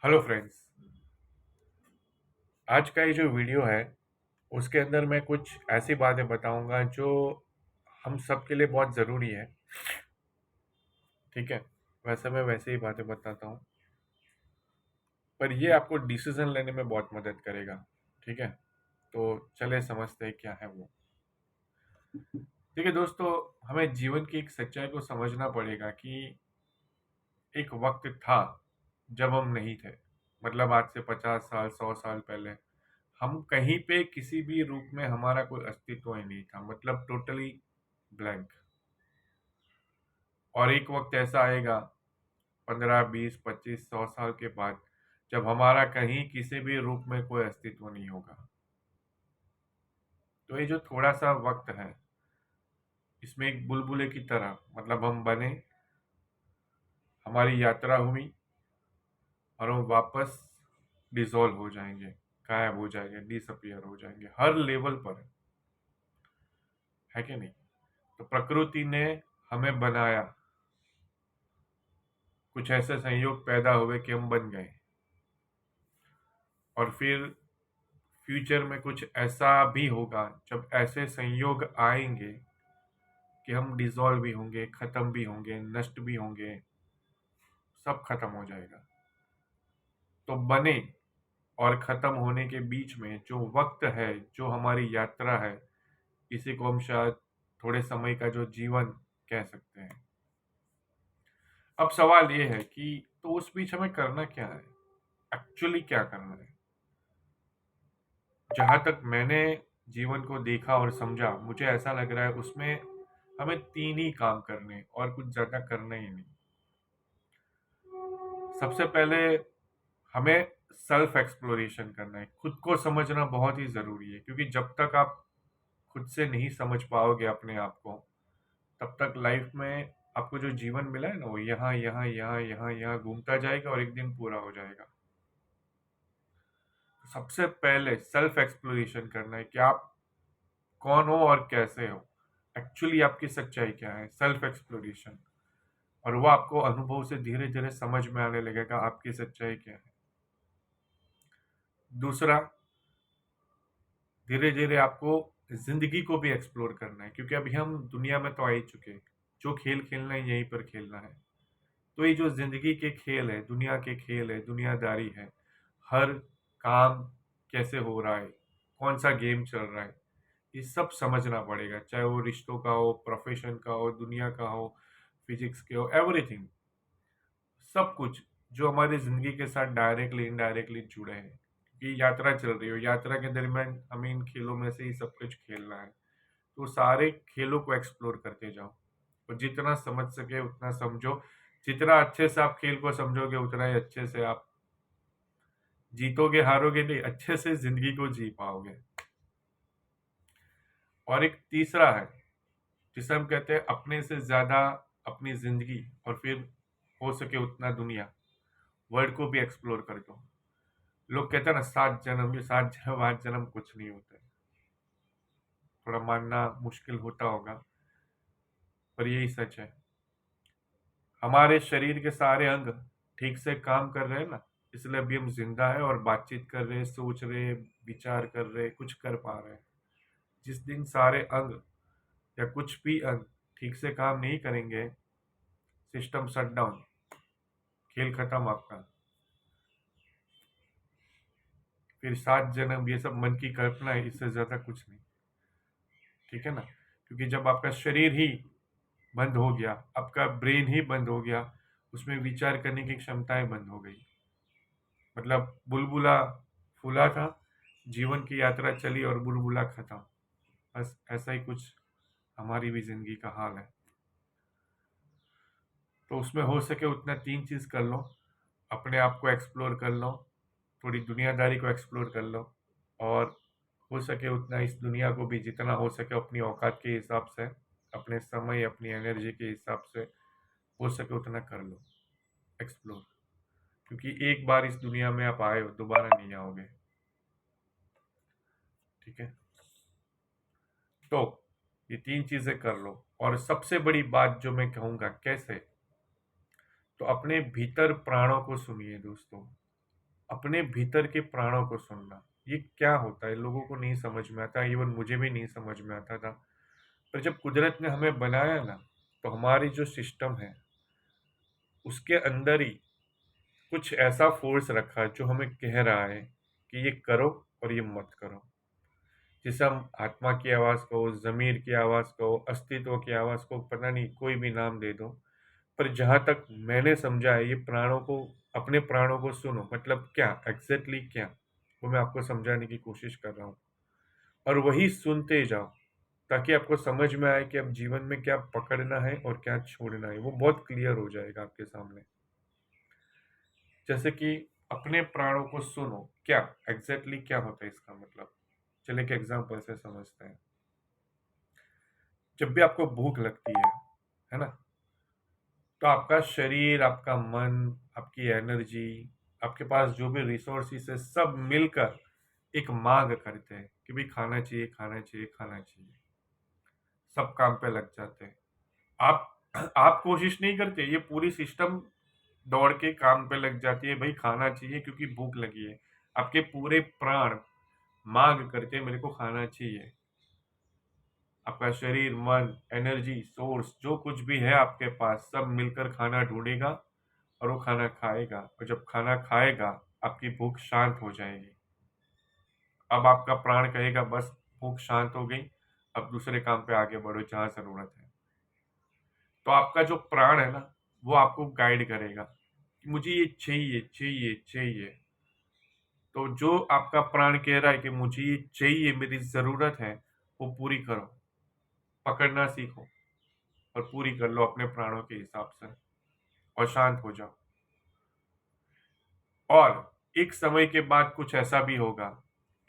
Hello friends. आज का ये जो वीडियो है उसके अंदर मैं कुछ ऐसी बातें बताऊंगा जो हम सब के लिए बहुत ज़रूरी है। ठीक है, वैसे मैं वैसे ही बातें बताता हूँ, पर ये आपको डिसीजन लेने में बहुत मदद करेगा। ठीक है, तो चले समझते हैं क्या है वो। ठीक है दोस्तों, हमें जीवन की एक सच्चाई को समझना पड़ेगा कि एक वक्त था जब हम नहीं थे। मतलब आज से 50 साल 100 साल पहले हम कहीं पे किसी भी रूप में हमारा कोई अस्तित्व ही नहीं था, मतलब टोटली ब्लैंक। और एक वक्त ऐसा आएगा 15 20 25 100 साल के बाद जब हमारा कहीं किसी भी रूप में कोई अस्तित्व नहीं होगा। तो ये जो थोड़ा सा वक्त है इसमें एक बुलबुले की तरह, मतलब हम बने, हमारी यात्रा हुई और हम वापस डिसॉल्व हो जाएंगे, गायब हो जाएंगे, डिसअपियर हो जाएंगे हर लेवल पर। है कि नहीं? तो प्रकृति ने हमें बनाया, कुछ ऐसे संयोग पैदा हुए कि हम बन गए, और फिर फ्यूचर में कुछ ऐसा भी होगा जब ऐसे संयोग आएंगे कि हम डिसॉल्व भी होंगे, खत्म भी होंगे, नष्ट भी होंगे, सब खत्म हो जाएगा। तो बने और खत्म होने के बीच में जो वक्त है, जो हमारी यात्रा है, इसी को हम शायद थोड़े समय का जो जीवन कह सकते हैं। अब सवाल ये है कि तो उस बीच हमें करना क्या है, एक्चुअली क्या करना है। जहां तक मैंने जीवन को देखा और समझा, मुझे ऐसा लग रहा है उसमें हमें तीन ही काम करने और कुछ ज्यादा करना ही नहीं। सबसे पहले हमें सेल्फ एक्सप्लोरेशन करना है, खुद को समझना बहुत ही जरूरी है, क्योंकि जब तक आप खुद से नहीं समझ पाओगे अपने आप को, तब तक लाइफ में आपको जो जीवन मिला है ना, वो यहाँ यहाँ यहाँ यहाँ यहाँ घूमता जाएगा और एक दिन पूरा हो जाएगा। तो सबसे पहले सेल्फ एक्सप्लोरेशन करना है कि आप कौन हो और कैसे हो, एक्चुअली आपकी सच्चाई क्या है, सेल्फ एक्सप्लोरेशन। और वो आपको अनुभव से धीरे धीरे समझ में आने लगेगा आपकी सच्चाई क्या है। दूसरा, धीरे धीरे आपको जिंदगी को भी एक्सप्लोर करना है, क्योंकि अभी हम दुनिया में तो आ ही चुके हैं, जो खेल खेलना है यहीं पर खेलना है। तो ये जो जिंदगी के खेल है, दुनिया के खेल है, दुनियादारी है, हर काम कैसे हो रहा है, कौन सा गेम चल रहा है, ये सब समझना पड़ेगा। चाहे वो रिश्तों का हो, प्रोफेशन का हो, दुनिया का हो, फिजिक्स के हो, एवरीथिंग, सब कुछ जो हमारी जिंदगी के साथ डायरेक्टली इनडायरेक्टली जुड़े हैं। कि यात्रा चल रही हो, यात्रा के दरमियान हमें इन खेलों में से ही सब कुछ खेलना है। तो सारे खेलों को एक्सप्लोर करते जाओ और जितना समझ सके उतना समझो। जितना अच्छे से आप खेल को समझोगे उतना ही अच्छे से आप जीतोगे, हारोगे नहीं, अच्छे से जिंदगी को जी पाओगे। और एक तीसरा है जिसे हम कहते हैं अपने से ज्यादा अपनी जिंदगी, और फिर हो सके उतना दुनिया, वर्ल्ड को भी एक्सप्लोर कर दो। लोग कहते हैं ना, 7 जन्म, ये 7 जन्म 8 जन्म कुछ नहीं होते। थोड़ा मानना मुश्किल होता होगा, पर यही सच है। हमारे शरीर के सारे अंग ठीक से काम कर रहे हैं ना, इसलिए अभी हम जिंदा है और बातचीत कर रहे हैं, सोच रहे हैं, विचार कर रहे हैं, कुछ कर पा रहे हैं। जिस दिन सारे अंग या कुछ भी अंग ठीक से काम नहीं करेंगे, सिस्टम शट डाउन, खेल खत्म आपका। फिर 7 जन्म ये सब मन की कल्पना है, इससे ज्यादा कुछ नहीं। ठीक है ना? क्योंकि जब आपका शरीर ही बंद हो गया, आपका ब्रेन ही बंद हो गया, उसमें विचार करने की क्षमताएं बंद हो गई। मतलब बुलबुला फूला था, जीवन की यात्रा चली और बुलबुला खत्म। बस ऐसा ही कुछ हमारी भी जिंदगी का हाल है। तो उसमें हो सके उतना तीन चीज कर लो। अपने आप को एक्सप्लोर कर लो, थोड़ी दुनियादारी को एक्सप्लोर कर लो, और हो सके उतना इस दुनिया को भी जितना हो सके अपनी औकात के हिसाब से, अपने समय अपनी एनर्जी के हिसाब से हो सके उतना कर लो एक्सप्लोर। क्योंकि एक बार इस दुनिया में आप आए हो, दोबारा नहीं आओगे। ठीक है? तो ये तीन चीजें कर लो। और सबसे बड़ी बात जो मैं कहूंगा कैसे, तो अपने भीतर प्राणों को सुनिए दोस्तों। अपने भीतर के प्राणों को सुनना। ये क्या होता है? लोगों को नहीं समझ में आता, इवन मुझे भी नहीं समझ में आता था। पर जब कुदरत ने हमें बनाया ना, तो हमारी जो सिस्टम है, उसके अंदर ही कुछ ऐसा फोर्स रखा है जो हमें कह रहा है कि ये करो और ये मत करो। जिसे हम आत्मा की आवाज़ कहो, ज़मीर की आवाज़ कहो, अस्तित्व की आवाज़ को, पता नहीं कोई भी नाम दे दो। पर जहाँ तक मैंने समझा है, ये प्राणों को, अपने प्राणों को सुनो मतलब क्या, एग्जैक्टली क्या, वो मैं आपको समझाने की कोशिश कर रहा हूँ। और वही सुनते जाओ, ताकि आपको समझ में आए कि अब जीवन में क्या पकड़ना है और क्या छोड़ना है। वो बहुत क्लियर हो जाएगा आपके सामने। जैसे कि अपने प्राणों को सुनो, क्या एग्जैक्टली क्या होता है इसका मतलब। चलिए एक एग्जाम्पल से समझते हैं। जब भी आपको भूख लगती है ना, तो आपका शरीर, आपका मन, आपकी एनर्जी, आपके पास जो भी रिसोर्सेस है, सब मिलकर एक मांग करते हैं कि भाई खाना चाहिए, खाना चाहिए, खाना चाहिए। सब काम पे लग जाते हैं। आप कोशिश नहीं करते, ये पूरी सिस्टम दौड़ के काम पे लग जाती है, भाई खाना चाहिए क्योंकि भूख लगी है। आपके पूरे प्राण मांग करते हैं, मेरे को खाना चाहिए। आपका शरीर, मन, एनर्जी, सोर्स, जो कुछ भी है आपके पास, सब मिलकर खाना ढूंढेगा और वो खाना खाएगा। और जब खाना खाएगा, आपकी भूख शांत हो जाएगी। अब आपका प्राण कहेगा बस, भूख शांत हो गई, अब दूसरे काम पे आगे बढ़ो जहां जरूरत है। तो आपका जो प्राण है ना, वो आपको गाइड करेगा कि मुझे ये चाहिए, चाहिए, चाहिए। तो जो आपका प्राण कह रहा है कि मुझे ये चाहिए, मेरी जरूरत है, वो पूरी करो। पकड़ना सीखो और पूरी कर लो अपने प्राणों के हिसाब से, और शांत हो जाओ। और एक समय के बाद कुछ ऐसा भी होगा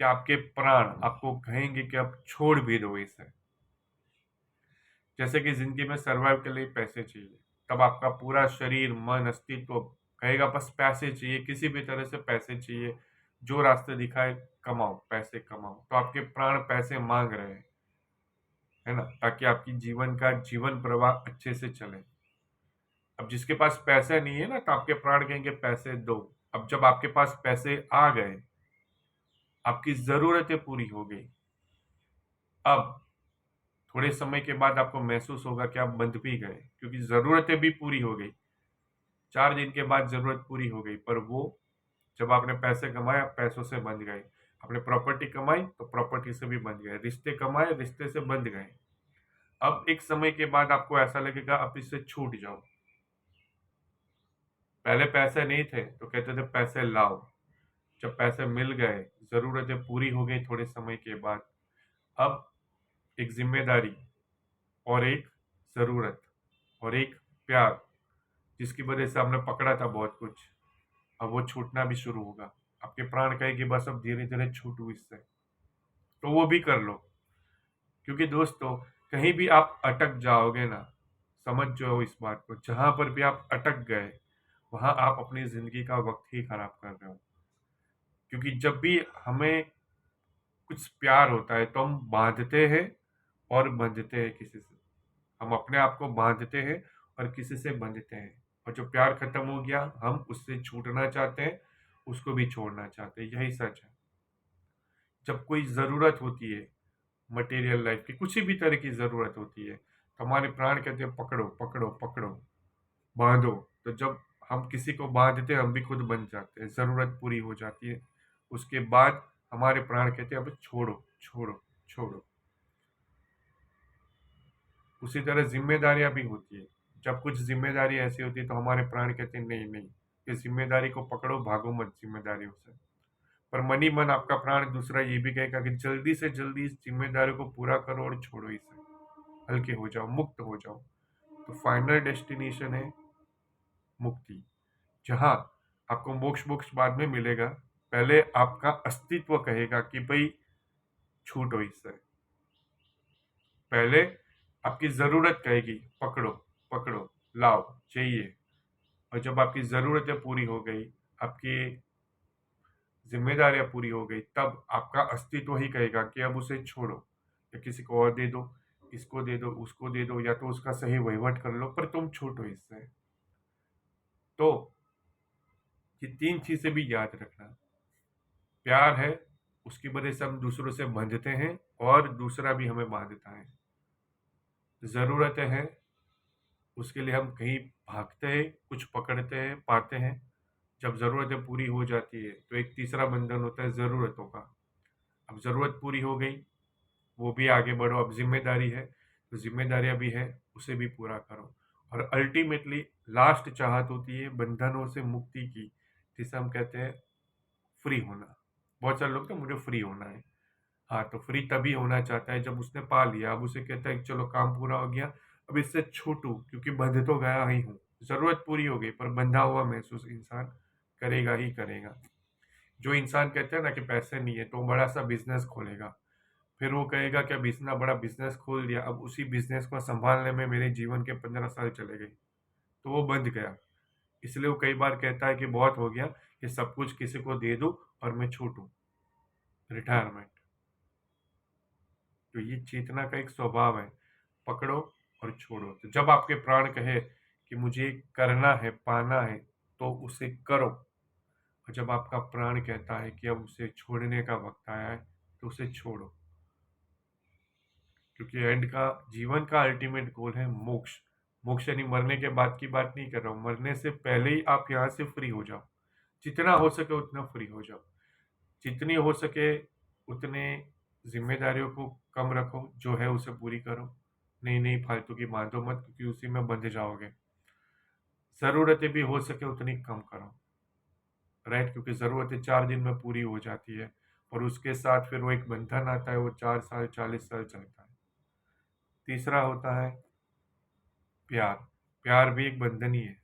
कि आपके प्राण आपको कहेंगे कि अब छोड़ भी दो इसे। जैसे कि जिंदगी में सर्वाइव के लिए पैसे चाहिए, तब आपका पूरा शरीर, मन, अस्तित्व कहेगा बस पैसे चाहिए, किसी भी तरह से पैसे चाहिए। जो रास्ते दिखाए, कमाओ, पैसे कमाओ। तो आपके प्राण पैसे मांग रहे हैं, है ना, ताकि आपकी जीवन का जीवन प्रवाह अच्छे से चले। अब जिसके पास पैसे नहीं है ना, तो आपके प्राण कहेंगे पैसे दो। अब जब आपके पास पैसे आ गए, आपकी जरूरतें पूरी हो गई, अब थोड़े समय के बाद आपको महसूस होगा कि आप बंध भी गए, क्योंकि जरूरतें भी पूरी हो गई। 4 दिन के बाद जरूरत पूरी हो गई, पर वो जब आपने पैसे कमाए, आप पैसों से बंध गए। आपने प्रॉपर्टी कमाई तो प्रॉपर्टी से भी बंध गए। रिश्ते कमाए, रिश्ते से बंध गए। अब एक समय के बाद आपको ऐसा लगेगा अब इससे छूट जाओ। पहले पैसे नहीं थे तो कहते थे पैसे लाओ। जब पैसे मिल गए, जरूरतें पूरी हो गई थोड़े समय के बाद, अब एक जिम्मेदारी और एक जरूरत और एक प्यार, जिसकी वजह से आपने पकड़ा था बहुत कुछ, अब वो छूटना भी शुरू होगा। आपके प्राण कहे कि बस अब धीरे धीरे छूटू इससे, तो वो भी कर लो। क्योंकि दोस्तों, कहीं भी आप अटक जाओगे ना, समझ जाओ इस बात को, जहां पर भी आप अटक गए, वहां आप अपनी जिंदगी का वक्त ही खराब कर रहे हो। क्योंकि जब भी हमें कुछ प्यार होता है तो हम बांधते हैं और बंधते हैं किसी से। हम अपने आप को बांधते हैं और किसी से बंधते हैं। और जो प्यार खत्म हो गया, हम उससे छूटना चाहते हैं, उसको भी छोड़ना चाहते हैं। यही सच है। जब कोई ज़रूरत होती है, मटेरियल लाइफ की किसी भी तरह की ज़रूरत होती है, तो हमारे प्राण कहते हैं पकड़ो, पकड़ो, पकड़ो, बांधो। तो जब हम किसी को बांधते हैं, हम भी खुद बंध जाते हैं, ज़रूरत पूरी हो जाती है। उसके बाद हमारे प्राण कहते हैं अब छोड़ो, छोड़ो, छोड़ो। उसी तरह जिम्मेदारियां भी होती है। जब कुछ जिम्मेदारी ऐसी होती है तो हमारे प्राण कहते हैं नहीं नहीं, ये जिम्मेदारी को पकड़ो, भागो मत जिम्मेदारियों से। पर मन ही मन आपका प्राण दूसरा ये भी कहेगा कि जल्दी से जल्दी इस जिम्मेदारी को पूरा करो और छोड़ो इसे, हल्के हो जाओ, मुक्त हो जाओ। तो फाइनल डेस्टिनेशन है मुक्ति, जहाँ आपको मोक्ष मोक्ष बाद में मिलेगा। पहले आपका अस्तित्व कहेगा कि भाई छूटो इससे। पहले आपकी जरूरत कहेगी पकड़ो, पकड़ो, लाओ, चाहिए। और जब आपकी ज़रूरतें पूरी हो गई, आपकी जिम्मेदारियां पूरी हो गई, तब आपका अस्तित्व ही कहेगा कि अब उसे छोड़ो, या किसी को और दे दो, इसको दे दो, उसको दे दो, या तो उसका सही वहीवट कर लो, पर तुम छूटो इससे। तो ये 3 चीज़ें भी याद रखना। प्यार है, उसकी वजह से हम दूसरों से बंधते हैं और दूसरा भी हमें बाँधता है। ज़रूरतें हैं, उसके लिए हम कहीं भागते हैं, कुछ पकड़ते हैं, पाते हैं। जब ज़रूरतें पूरी हो जाती है, तो एक तीसरा बंधन होता है ज़रूरतों का। अब ज़रूरत पूरी हो गई, वो भी आगे बढ़ो। अब ज़िम्मेदारी है, तो ज़िम्मेदारियाँ भी है, उसे भी पूरा करो। और अल्टीमेटली लास्ट चाहत होती है बंधनों से मुक्ति की, जिसे हम कहते हैं फ्री होना। बहुत सारे लोग तो मुझे फ्री होना है। हाँ, तो फ्री तभी होना चाहता है जब उसने पा लिया। अब उसे कहता है कि चलो काम पूरा हो गया, अब इससे छूटूँ क्योंकि बंध तो गया ही हूँ। ज़रूरत पूरी हो गई पर बंधा हुआ महसूस इंसान करेगा ही करेगा। जो इंसान कहते हैं ना कि पैसे नहीं है तो बड़ा-सा बिज़नेस खोलेगा। फिर वो कहेगा कि अब इतना बड़ा बिज़नेस खोल दिया, अब उसी बिज़नेस को सँभालने में मेरे जीवन के 15 साल चले गए। तो वो बंध गया। इसलिए वो कई बार कहता है कि बहुत हो गया, कि सब कुछ किसी को दे दूँ और मैं छूटूँ, रिटायरमेंट। तो ये चेतना का एक स्वभाव है, पकड़ो और छोड़ो। तो जब आपके प्राण कहे कि मुझे करना है, पाना है, तो उसे करो। और जब आपका प्राण कहता है कि अब उसे छोड़ने का वक़्त आया है, तो उसे छोड़ो। क्योंकि एंड का जीवन का अल्टीमेट गोल है मोक्ष। मोक्ष यानी मरने के बाद की बात नहीं कर रहा हूँ, मरने से पहले ही आप यहाँ से फ्री हो जाओ। जितना हो सके उतना फ्री हो जाओ। जितनी हो सके उतने ज़िम्मेदारियों को कम रखो, जो है उसे पूरी करो। नहीं फालतू की बाँधो मत क्योंकि उसी में बंध जाओगे। ज़रूरतें भी हो सके उतनी कम करो, राइट? क्योंकि ज़रूरतें 4 दिन में पूरी हो जाती है और उसके साथ फिर वो एक बंधन आता है, वो 4 साल, 40 साल चलता है। तीसरा होता है प्यार। प्यार भी एक बंधन ही है।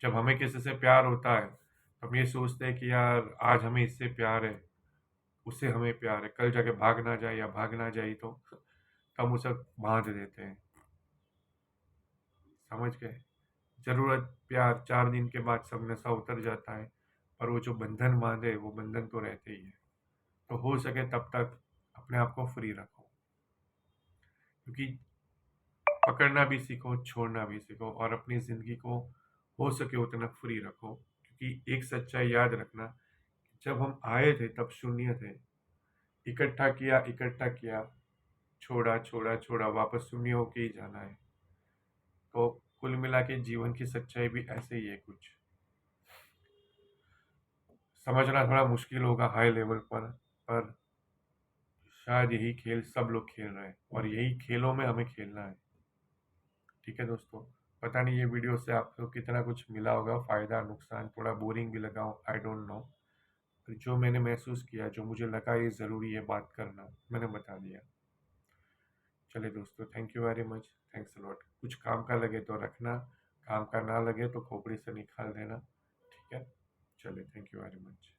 जब हमें किसी से प्यार होता है, तो हम ये सोचते हैं कि यार आज हमें इससे प्यार है, उससे हमें प्यार है, कल जाके भाग ना जाए या भाग ना जाए तो हम उसे बाँध देते हैं। समझ गए? ज़रूरत, प्यार 4 दिन के बाद सब नशा उतर जाता है, पर वो जो बंधन बाँधे, वो बंधन तो रहते ही है। तो हो सके तब तक अपने आप को फ्री रखो, क्योंकि पकड़ना भी सीखो, छोड़ना भी सीखो और अपनी ज़िंदगी को हो सके उतना फ्री रखो। क्योंकि एक सच्चाई याद रखना, जब हम आए थे तब शून्य थे, इकट्ठा किया, छोड़ा, छोड़ा, छोड़ा, वापस शून्य होके ही जाना है। तो कुल मिला के जीवन की सच्चाई भी ऐसे ही है कुछ। समझना थोड़ा मुश्किल होगा हाई लेवल पर शायद यही खेल सब लोग खेल रहे हैं और यही खेलों में हमें खेलना है। ठीक है दोस्तों, पता नहीं ये वीडियो से आपको कितना कुछ मिला होगा, फ़ायदा, नुकसान, थोड़ा बोरिंग भी लगा हो, आई डोंट नो। पर जो मैंने महसूस किया, जो मुझे लगा ये ज़रूरी है बात करना, मैंने बता दिया। चलिए दोस्तों, thank you very much, thanks a lot. कुछ काम का लगे तो रखना, काम का ना लगे तो खोपड़ी से निकाल देना। ठीक है? चलिए, थैंक यू वेरी मच।